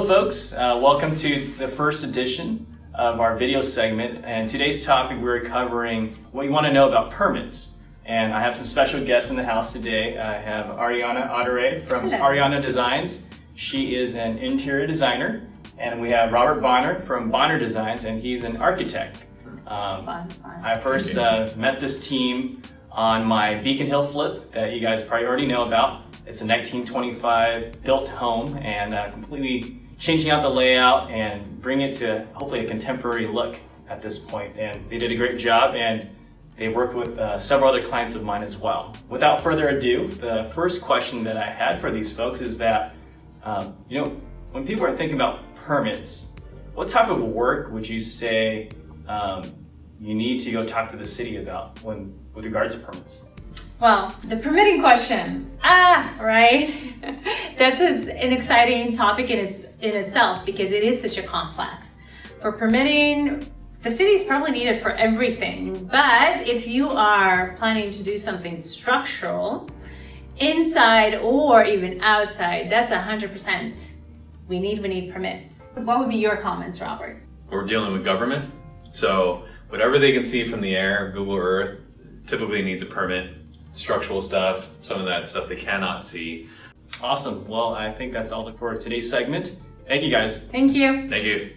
folks, welcome to the first edition of our video segment, and today's topic we're covering what you want to know about permits. And I have some special guests in the house today. I have Ariana Adireh from Ariana Designs. She is an interior designer, and we have Robert Bonner from Bonner Designs, and he's an architect. I first met this team on my Beacon Hill flip that you guys probably already know about. It's a 1925 built home, and completely changing out the layout and bringing it to hopefully a contemporary look at this point. And they did a great job, and they worked with several other clients of mine as well. Without further ado, the first question that I had for these folks is that, when people are thinking about permits, what type of work would you say you need to go talk to the city about with regards to permits? Well, the permitting question, right? That's an exciting topic in itself because it is such a complex. For permitting, the city is probably needed for everything, but if you are planning to do something structural, inside or even outside, that's 100%. We need permits. What would be your comments, Robert? We're dealing with government, so whatever they can see from the air, Google Earth, typically needs a permit. Structural stuff, some of that stuff they cannot see. Awesome. Well, I think that's all for today's segment. Thank you, guys. Thank you. Thank you.